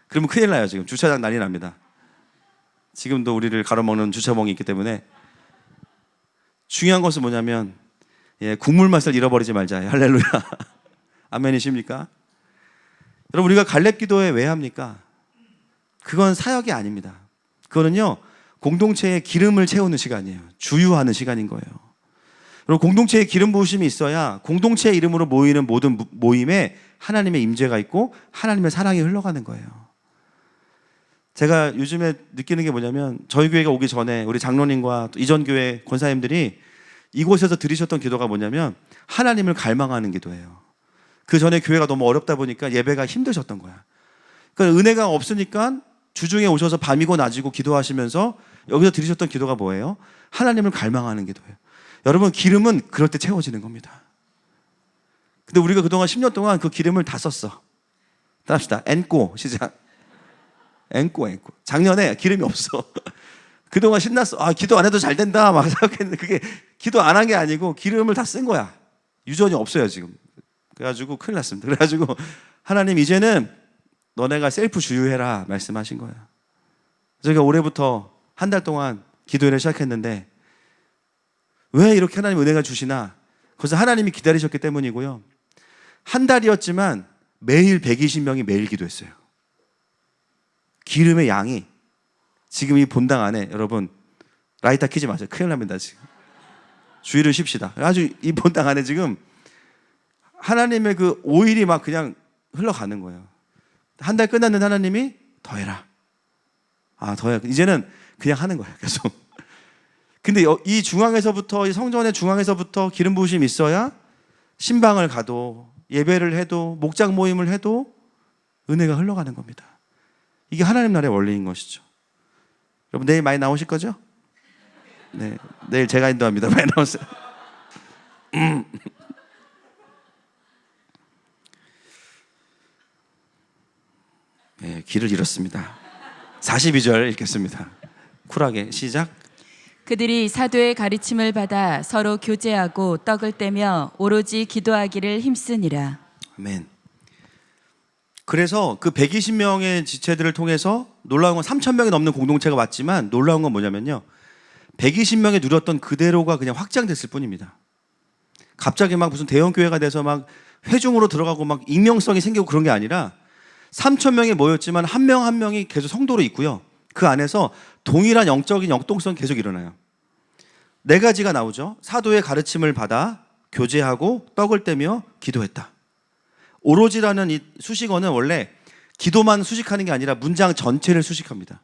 그러면 큰일 나요. 지금 주차장 난리 납니다. 지금도 우리를 가로막는 주차멍이 있기 때문에. 중요한 것은 뭐냐면, 국물 맛을 잃어버리지 말자. 할렐루야. 아멘이십니까? 여러분, 우리가 갈렙 기도회 왜 합니까? 그건 사역이 아닙니다. 그거는요, 공동체의 기름을 채우는 시간이에요. 주유하는 시간인 거예요. 그리고 공동체에 기름 부으심이 있어야 공동체의 이름으로 모이는 모든 모임에 하나님의 임재가 있고 하나님의 사랑이 흘러가는 거예요. 제가 요즘에 느끼는 게 뭐냐면, 저희 교회가 오기 전에 우리 장로님과 또 이전 교회 권사님들이 이곳에서 드리셨던 기도가 뭐냐면, 하나님을 갈망하는 기도예요. 그 전에 교회가 너무 어렵다 보니까 예배가 힘드셨던 거야. 그러니까 은혜가 없으니까 주중에 오셔서 밤이고 낮이고 기도하시면서 여기서 드리셨던 기도가 뭐예요? 하나님을 갈망하는 기도예요. 여러분, 기름은 그럴 때 채워지는 겁니다. 근데 우리가 그동안 10년 동안 그 기름을 다 썼어. 따라합시다. 앵꼬 시작. 앵꼬. 작년에 기름이 없어. 그동안 신났어. 아, 기도 안 해도 잘 된다 막 생각했는데, 그게 기도 안 한 게 아니고 기름을 다 쓴 거야. 유전이 없어요 지금. 그래가지고 큰일 났습니다. 그래가지고 하나님, 이제는 너네가 셀프 주유해라 말씀하신 거예요. 저희가 올해부터 한 달 동안 기도회를 시작했는데 왜 이렇게 하나님 은혜가 주시나? 그래서 하나님이 기다리셨기 때문이고요. 한 달이었지만 매일 120명이 매일 기도했어요. 기름의 양이 지금 이 본당 안에, 여러분 라이터 켜지 마세요. 큰일 납니다. 지금 주의를 쉽시다. 아주 이 본당 안에 지금 하나님의 그 오일이 막 그냥 흘러가는 거예요. 한 달 끝났는데 하나님이 더 해라. 더 해. 이제는 그냥 하는 거예요. 계속. 근데 이 중앙에서부터, 이 성전의 중앙에서부터 기름 부으심이 있어야 신방을 가도 예배를 해도 목장 모임을 해도 은혜가 흘러가는 겁니다. 이게 하나님 나라의 원리인 것이죠. 여러분 내일 많이 나오실 거죠? 네, 내일 제가 인도합니다. 많이 나오세요. 네, 길을 잃었습니다. 42절 읽겠습니다. 쿨하게 시작. 그들이 사도의 가르침을 받아 서로 교제하고 떡을 떼며 오로지 기도하기를 힘쓰니라. 아멘. 그래서 그 120명의 지체들을 통해서 놀라운 건 3,000명이 넘는 공동체가 왔지만 놀라운 건 뭐냐면요, 120명이 누렸던 그대로가 그냥 확장됐을 뿐입니다. 갑자기 막 무슨 대형 교회가 돼서 막 회중으로 들어가고 막 익명성이 생기고 그런 게 아니라 3,000명이 모였지만 한 명 한 명이 계속 성도로 있고요. 그 안에서 동일한 영적인 역동성이 계속 일어나요. 4가지가 나오죠. 사도의 가르침을 받아 교제하고 떡을 떼며 기도했다. 오로지라는 이 수식어는 원래 기도만 수식하는 게 아니라 문장 전체를 수식합니다.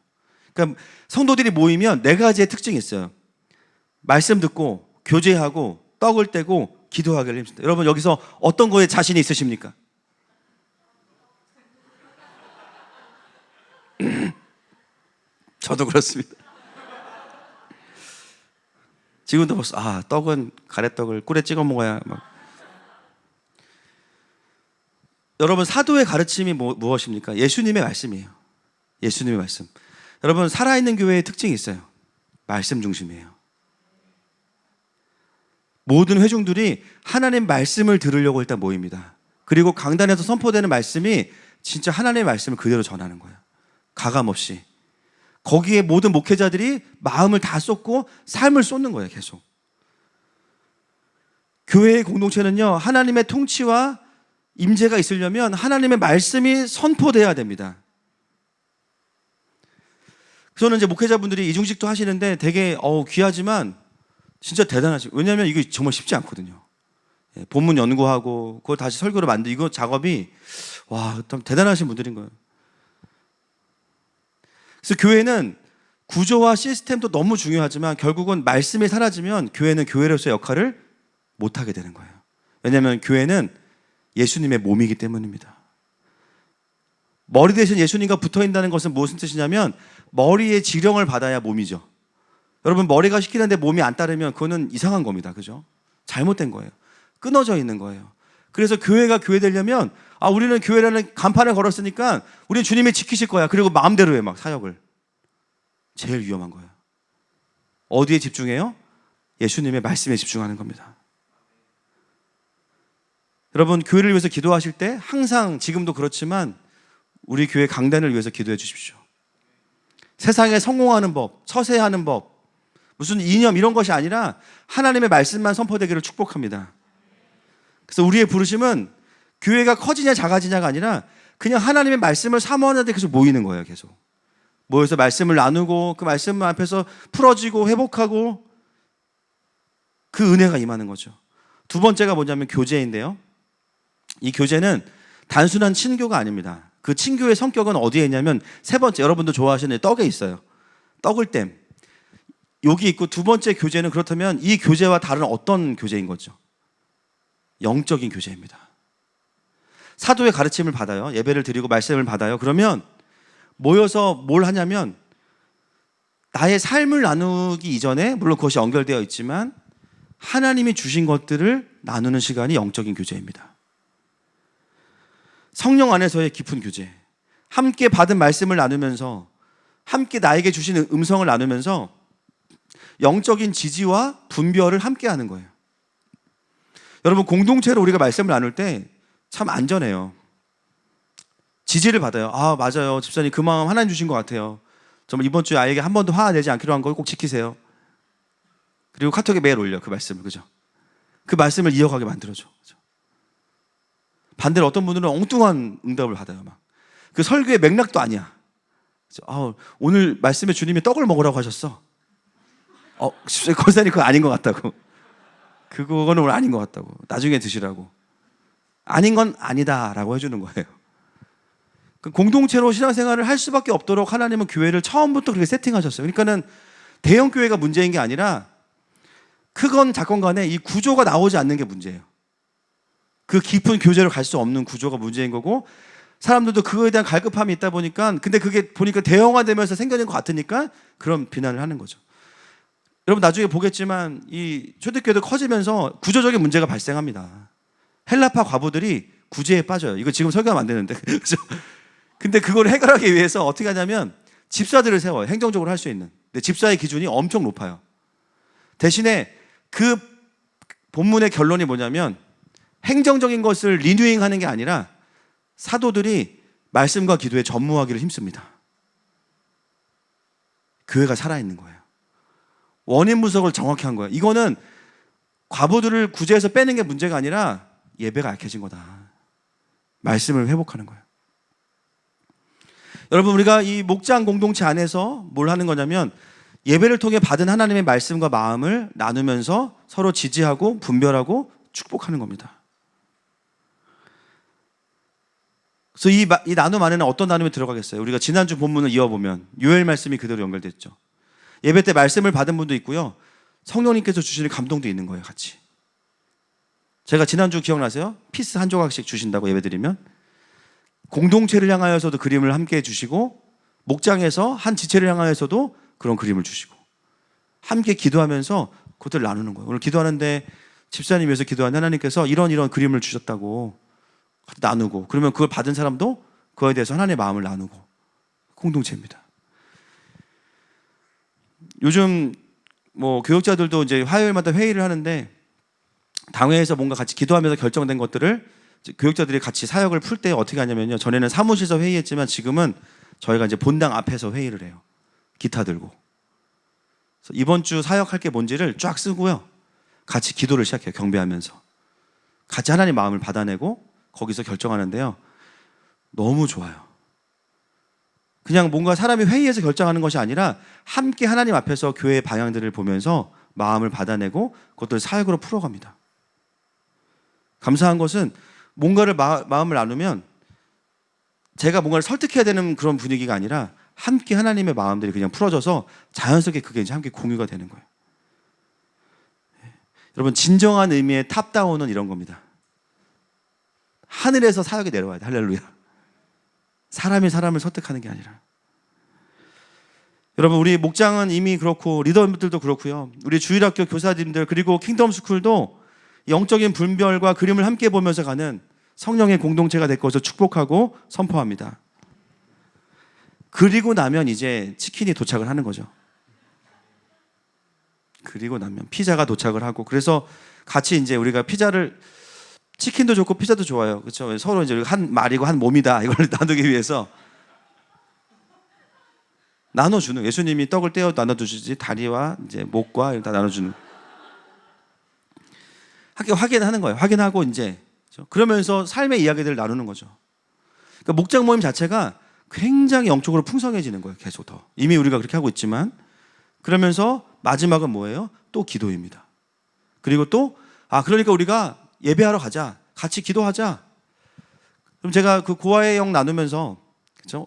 그러니까 성도들이 모이면 4가지의 특징이 있어요. 말씀 듣고 교제하고 떡을 떼고 기도하기를 힘씁니다. 여러분 여기서 어떤 거에 자신이 있으십니까? 저도 그렇습니다. 지금도 벌써 떡은 가래떡을 꿀에 찍어 먹어야 막. 여러분 사도의 가르침이 무엇입니까? 예수님의 말씀이에요. 예수님의 말씀. 여러분 살아있는 교회의 특징이 있어요. 말씀 중심이에요. 모든 회중들이 하나님 말씀을 들으려고 일단 모입니다. 그리고 강단에서 선포되는 말씀이 진짜 하나님의 말씀을 그대로 전하는 거예요. 가감없이. 거기에 모든 목회자들이 마음을 다 쏟고 삶을 쏟는 거예요. 계속. 교회의 공동체는요, 하나님의 통치와 임재가 있으려면 하나님의 말씀이 선포돼야 됩니다. 저는 이제 목회자분들이 이중직도 하시는데 되게 귀하지만 진짜 대단하죠. 왜냐하면 이거 정말 쉽지 않거든요. 본문 연구하고 그걸 다시 설교로 만들고 이거 작업이 참 대단하신 분들인 거예요. 그래서 교회는 구조와 시스템도 너무 중요하지만 결국은 말씀이 사라지면 교회는 교회로서의 역할을 못하게 되는 거예요. 왜냐하면 교회는 예수님의 몸이기 때문입니다. 머리 대신 예수님과 붙어있다는 것은 무슨 뜻이냐면 머리의 지령을 받아야 몸이죠. 여러분 머리가 시키는데 몸이 안 따르면 그거는 이상한 겁니다. 그죠? 잘못된 거예요. 끊어져 있는 거예요. 그래서 교회가 교회 되려면 우리는 교회라는 간판을 걸었으니까 우리는 주님이 지키실 거야. 그리고 마음대로 해 막 사역을. 제일 위험한 거예요. 어디에 집중해요? 예수님의 말씀에 집중하는 겁니다. 여러분 교회를 위해서 기도하실 때 항상 지금도 그렇지만 우리 교회 강단을 위해서 기도해 주십시오. 세상에 성공하는 법, 처세하는 법, 무슨 이념 이런 것이 아니라 하나님의 말씀만 선포되기를 축복합니다. 그래서 우리의 부르심은 교회가 커지냐 작아지냐가 아니라 그냥 하나님의 말씀을 사모하는데 계속 모이는 거예요. 계속 모여서 말씀을 나누고 그 말씀 앞에서 풀어지고 회복하고 그 은혜가 임하는 거죠. 2번째가 뭐냐면 교제인데요. 이 교제는 단순한 친교가 아닙니다. 그 친교의 성격은 어디에 있냐면 3번째, 여러분도 좋아하시는 떡에 있어요. 떡을 땜. 여기 있고 2번째 교제는 그렇다면 이 교제와 다른 어떤 교제인 거죠? 영적인 교제입니다. 사도의 가르침을 받아요. 예배를 드리고 말씀을 받아요. 그러면 모여서 뭘 하냐면 나의 삶을 나누기 이전에 물론 그것이 연결되어 있지만 하나님이 주신 것들을 나누는 시간이 영적인 교제입니다. 성령 안에서의 깊은 교제, 함께 받은 말씀을 나누면서 함께 나에게 주시는 음성을 나누면서 영적인 지지와 분별을 함께 하는 거예요. 여러분 공동체로 우리가 말씀을 나눌 때 참 안전해요. 지지를 받아요. 아, 맞아요. 집사님 그 마음 하나님 주신 것 같아요. 정말 이번 주에 아이에게 한 번도 화 내지 않기로 한 거 꼭 지키세요. 그리고 카톡에 매일 올려 그 말씀을. 그죠? 그 말씀을 이어가게 만들어줘. 그죠? 반대로 어떤 분들은 엉뚱한 응답을 받아요. 막. 그 설교의 맥락도 아니야. 그죠? 아, 오늘 말씀에 주님이 떡을 먹으라고 하셨어. 권사님 그거 아닌 것 같다고. 그거는 오늘 아닌 것 같다고. 나중에 드시라고. 아닌 건 아니다라고 해주는 거예요. 그 공동체로 신앙생활을 할 수밖에 없도록 하나님은 교회를 처음부터 그렇게 세팅하셨어요. 그러니까는 대형 교회가 문제인 게 아니라 크건 작건 간에 이 구조가 나오지 않는 게 문제예요. 그 깊은 교제로 갈 수 없는 구조가 문제인 거고, 사람들도 그거에 대한 갈급함이 있다 보니까, 근데 그게 보니까 대형화되면서 생겨진 것 같으니까 그런 비난을 하는 거죠. 여러분 나중에 보겠지만 이 초대교회도 커지면서 구조적인 문제가 발생합니다. 헬라파 과부들이 구제에 빠져요. 이거 지금 설교하면 안 되는데. 그죠? 근데 그걸 해결하기 위해서 어떻게 하냐면 집사들을 세워요. 행정적으로 할 수 있는. 근데 집사의 기준이 엄청 높아요. 대신에 그 본문의 결론이 뭐냐면 행정적인 것을 리뉴잉하는 게 아니라 사도들이 말씀과 기도에 전무하기를 힘씁니다. 교회가 살아있는 거예요. 원인 분석을 정확히 한 거예요. 이거는 과부들을 구제해서 빼는 게 문제가 아니라 예배가 약해진 거다. 말씀을 회복하는 거예요. 여러분 우리가 이 목장 공동체 안에서 뭘 하는 거냐면 예배를 통해 받은 하나님의 말씀과 마음을 나누면서 서로 지지하고 분별하고 축복하는 겁니다. 그래서 이 나눔 안에는 어떤 나눔이 들어가겠어요? 우리가 지난주 본문을 이어보면 요엘 말씀이 그대로 연결됐죠. 예배 때 말씀을 받은 분도 있고요. 성령님께서 주시는 감동도 있는 거예요, 같이. 제가 지난주 기억나세요? 피스 한 조각씩 주신다고 예배드리면 공동체를 향하여서도 그림을 함께 해주시고 목장에서 한 지체를 향하여서도 그런 그림을 주시고 함께 기도하면서 그것들을 나누는 거예요. 오늘 기도하는데 집사님 위해서 기도한 하나님께서 이런 그림을 주셨다고 나누고, 그러면 그걸 받은 사람도 그거에 대해서 하나님의 마음을 나누고, 공동체입니다. 요즘 뭐 교역자들도 이제 화요일마다 회의를 하는데 당회에서 뭔가 같이 기도하면서 결정된 것들을 교역자들이 같이 사역을 풀 때 어떻게 하냐면요. 전에는 사무실에서 회의했지만 지금은 저희가 이제 본당 앞에서 회의를 해요. 기타 들고. 그래서 이번 주 사역할 게 뭔지를 쫙 쓰고요. 같이 기도를 시작해요. 경배하면서. 같이 하나님 마음을 받아내고 거기서 결정하는데요. 너무 좋아요. 그냥 뭔가 사람이 회의에서 결정하는 것이 아니라 함께 하나님 앞에서 교회의 방향들을 보면서 마음을 받아내고 그것들을 사역으로 풀어갑니다. 감사한 것은 뭔가를 마음을 나누면 제가 뭔가를 설득해야 되는 그런 분위기가 아니라 함께 하나님의 마음들이 그냥 풀어져서 자연스럽게 그게 이제 함께 공유가 되는 거예요. 여러분 진정한 의미의 탑다운은 이런 겁니다. 하늘에서 사역이 내려와야 돼. 할렐루야. 사람이 사람을 설득하는 게 아니라. 여러분 우리 목장은 이미 그렇고 리더들도 그렇고요. 우리 주일학교 교사님들 그리고 킹덤스쿨도 영적인 분별과 그림을 함께 보면서 가는 성령의 공동체가 될 것을 축복하고 선포합니다. 그리고 나면 이제 치킨이 도착을 하는 거죠. 그리고 나면 피자가 도착을 하고, 그래서 같이 이제 우리가 피자를, 치킨도 좋고 피자도 좋아요. 그렇죠? 서로 이제 한 말이고 한 몸이다. 이걸 나누기 위해서 나눠주는, 예수님이 떡을 떼어 나눠주시지 다리와 이제 목과 다 나눠주는. 확인하는 거예요. 확인하고 이제 그러면서 삶의 이야기들을 나누는 거죠. 그러니까 목장 모임 자체가 굉장히 영적으로 풍성해지는 거예요. 계속 더. 이미 우리가 그렇게 하고 있지만 그러면서 마지막은 뭐예요? 또 기도입니다. 그리고 또 그러니까 우리가 예배하러 가자. 같이 기도하자. 그럼 제가 그 고아의 영 나누면서 그렇죠?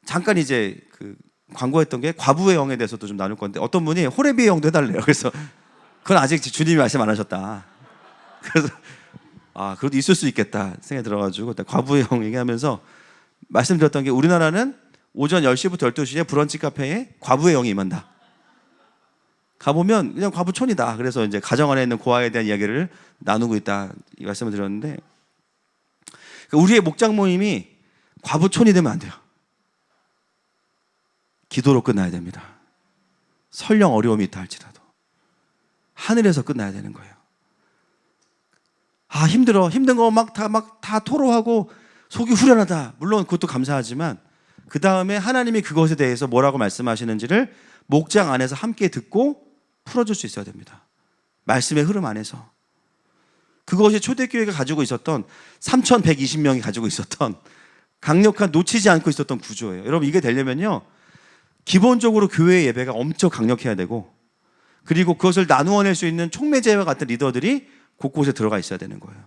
잠깐 이제 그 광고했던 게 과부의 영에 대해서도 좀 나눌 건데 어떤 분이 호레비의 영도 해달래요. 그래서 그건 아직 주님이 말씀 안 하셨다. 그래서 그래도 있을 수 있겠다 생각이 들어가지고 과부의 영 얘기하면서 말씀드렸던 게 우리나라는 오전 10시부터 12시에 브런치 카페에 과부의 영이 임한다. 가보면 그냥 과부촌이다. 그래서 이제 가정 안에 있는 고아에 대한 이야기를 나누고 있다 이 말씀을 드렸는데 우리의 목장 모임이 과부촌이 되면 안 돼요. 기도로 끝나야 됩니다. 설령 어려움이 있다 할지라도 하늘에서 끝나야 되는 거예요. 힘들어. 힘든 거 다 토로하고 속이 후련하다. 물론 그것도 감사하지만 그 다음에 하나님이 그것에 대해서 뭐라고 말씀하시는지를 목장 안에서 함께 듣고 풀어줄 수 있어야 됩니다. 말씀의 흐름 안에서. 그것이 초대교회가 가지고 있었던 3,120명이 가지고 있었던 강력한 놓치지 않고 있었던 구조예요. 여러분 이게 되려면요. 기본적으로 교회 예배가 엄청 강력해야 되고 그리고 그것을 나누어낼 수 있는 촉매제와 같은 리더들이 곳곳에 들어가 있어야 되는 거예요.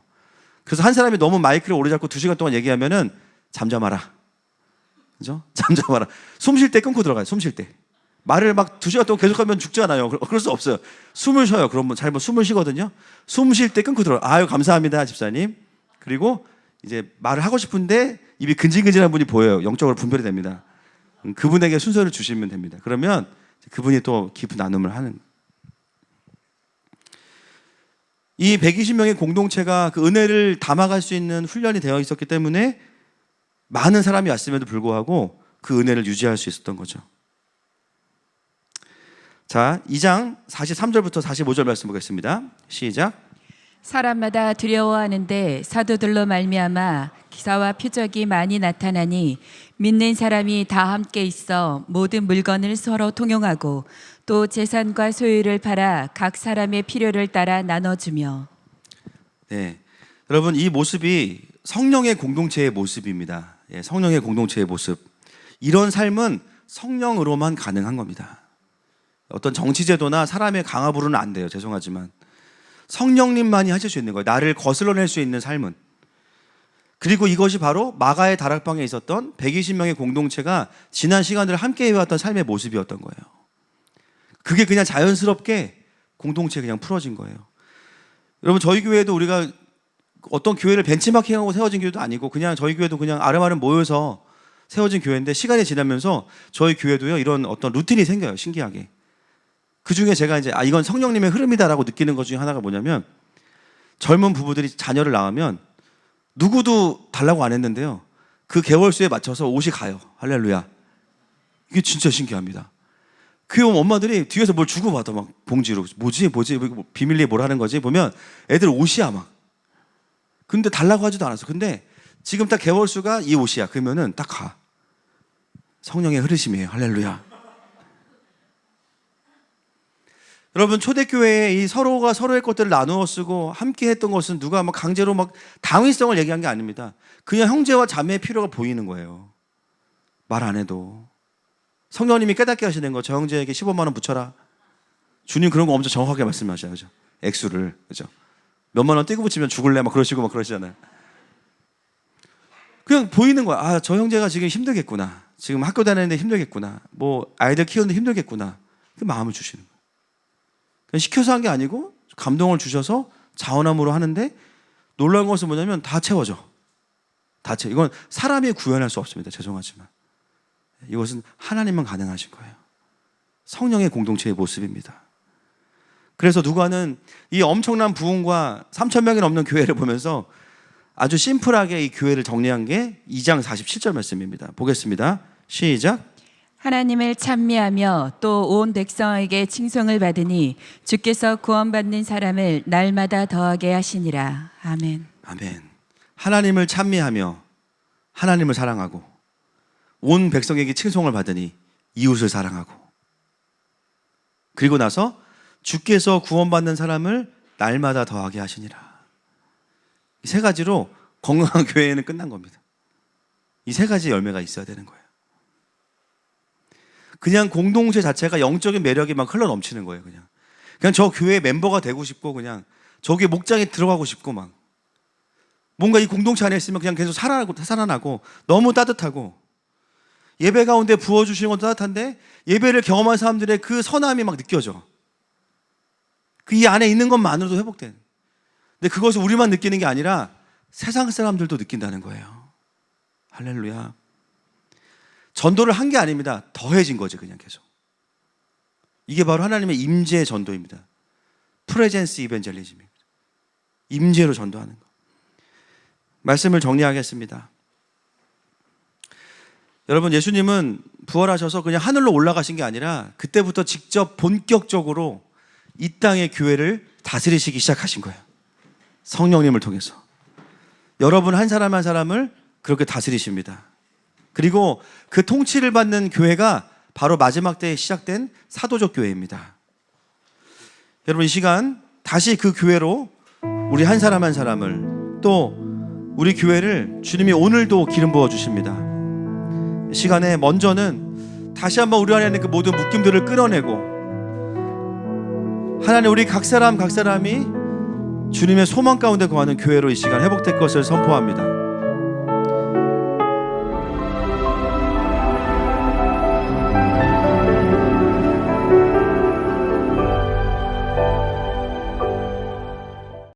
그래서 한 사람이 너무 마이크를 오래 잡고 2시간 동안 얘기하면은 잠잠하라. 그죠? 잠잠하라. 숨 쉴 때 끊고 들어가요. 숨 쉴 때. 말을 막 2시간 동안 계속하면 죽지 않아요. 그럴 수 없어요. 숨을 쉬어요. 그러면 잘못 숨을 쉬거든요. 숨 쉴 때 끊고 들어가요. 아유, 감사합니다, 집사님. 그리고 이제 말을 하고 싶은데 입이 근질근질한 분이 보여요. 영적으로 분별이 됩니다. 그분에게 순서를 주시면 됩니다. 그러면 그분이 또 깊은 나눔을 하는. 이 120명의 공동체가 그 은혜를 담아갈 수 있는 훈련이 되어 있었기 때문에 많은 사람이 왔음에도 불구하고 그 은혜를 유지할 수 있었던 거죠. 자, 2장 43절부터 45절 말씀 보겠습니다. 시작. 사람마다 두려워하는데 사도들로 말미암아 기사와 표적이 많이 나타나니 믿는 사람이 다 함께 있어 모든 물건을 서로 통용하고 또 재산과 소유를 팔아 각 사람의 필요를 따라 나눠주며. 네, 여러분 이 모습이 성령의 공동체의 모습입니다. 예, 성령의 공동체의 모습. 이런 삶은 성령으로만 가능한 겁니다. 어떤 정치제도나 사람의 강압으로는 안 돼요. 죄송하지만 성령님만이 하실 수 있는 거예요. 나를 거슬러낼 수 있는 삶은. 그리고 이것이 바로 마가의 다락방에 있었던 120명의 공동체가 지난 시간들을 함께 해왔던 삶의 모습이었던 거예요. 그게 그냥 자연스럽게 공동체에 그냥 풀어진 거예요. 여러분 저희 교회도 우리가 어떤 교회를 벤치마킹하고 세워진 교회도 아니고 그냥 저희 교회도 그냥 아름아름 모여서 세워진 교회인데 시간이 지나면서 저희 교회도요 이런 어떤 루틴이 생겨요. 신기하게. 그 중에 제가 이제 이건 성령님의 흐름이다라고 느끼는 것 중에 하나가 뭐냐면 젊은 부부들이 자녀를 낳으면 누구도 달라고 안 했는데요. 그 개월수에 맞춰서 옷이 가요. 할렐루야. 이게 진짜 신기합니다. 그 엄마들이 뒤에서 뭘 주고받아 막 봉지로. 뭐지 비밀리에 뭘 하는 거지 보면 애들 옷이야 막. 근데 달라고 하지도 않았어. 근데 지금 딱 개월수가 이 옷이야. 그러면은 딱 가. 성령의 흐르심이에요. 할렐루야. 여러분 초대교회에 이 서로가 서로의 것들을 나누어 쓰고 함께 했던 것은 누가 막 강제로 막 당위성을 얘기한 게 아닙니다. 그냥 형제와 자매의 필요가 보이는 거예요. 말 안 해도. 성령님이 깨닫게 하시는 거. 저 형제에게 15만 원 붙여라. 주님 그런 거 엄청 정확하게 말씀하셔야죠. 액수를. 그죠? 몇만 원 떼고 붙이면 죽을래? 막 그러시고 막 그러시잖아요. 그냥 보이는 거야. 아, 저 형제가 지금 힘들겠구나. 지금 학교 다니는데 힘들겠구나. 뭐 아이들 키우는데 힘들겠구나. 그 마음을 주시는 거예요. 그냥 시켜서 한 게 아니고 감동을 주셔서 자원함으로 하는데 놀라운 것은 뭐냐면 다 채워져. 다 채워. 이건 사람이 구현할 수 없습니다. 죄송하지만. 이것은 하나님만 가능하신 거예요. 성령의 공동체의 모습입니다. 그래서 누가는 이 엄청난 부흥과 3,000명이 넘는 교회를 보면서 아주 심플하게 이 교회를 정리한 게 2장 47절 말씀입니다. 보겠습니다. 시작. 하나님을 찬미하며 또 온 백성에게 칭송을 받으니 주께서 구원받는 사람을 날마다 더하게 하시니라. 아멘. 아멘. 하나님을 찬미하며 하나님을 사랑하고 온 백성에게 칭송을 받으니 이웃을 사랑하고 그리고 나서 주께서 구원받는 사람을 날마다 더하게 하시니라. 이 세 가지로 건강한 교회는 끝난 겁니다. 이 세 가지 열매가 있어야 되는 거예요. 그냥 공동체 자체가 영적인 매력이 막 흘러 넘치는 거예요. 그냥 저 교회 멤버가 되고 싶고 그냥 저기 목장에 들어가고 싶고 막 뭔가 이 공동체 안에 있으면 그냥 계속 살아나고 너무 따뜻하고 예배 가운데 부어주시는 것도 따뜻한데 예배를 경험한 사람들의 그 선함이 막 느껴져. 그 이 안에 있는 것만으로도 회복된. 근데 그것을 우리만 느끼는 게 아니라 세상 사람들도 느낀다는 거예요. 할렐루야. 전도를 한 게 아닙니다. 더해진 거지 그냥 계속. 이게 바로 하나님의 임재 전도입니다. 프레젠스 이벤젤리즘입니다. 임재로 전도하는 거. 말씀을 정리하겠습니다. 여러분 예수님은 부활하셔서 그냥 하늘로 올라가신 게 아니라 그때부터 직접 본격적으로 이 땅의 교회를 다스리시기 시작하신 거예요. 성령님을 통해서. 여러분 한 사람 한 사람을 그렇게 다스리십니다. 그리고 그 통치를 받는 교회가 바로 마지막 때에 시작된 사도적 교회입니다. 여러분, 이 시간 다시 그 교회로 우리 한 사람 한 사람을, 또 우리 교회를 주님이 오늘도 기름 부어 주십니다. 이 시간에 먼저는 다시 한번 우리 안에 있는 그 모든 묶임들을 끌어내고, 하나님, 우리 각 사람이 주님의 소망 가운데 거하는 교회로 이 시간 회복될 것을 선포합니다.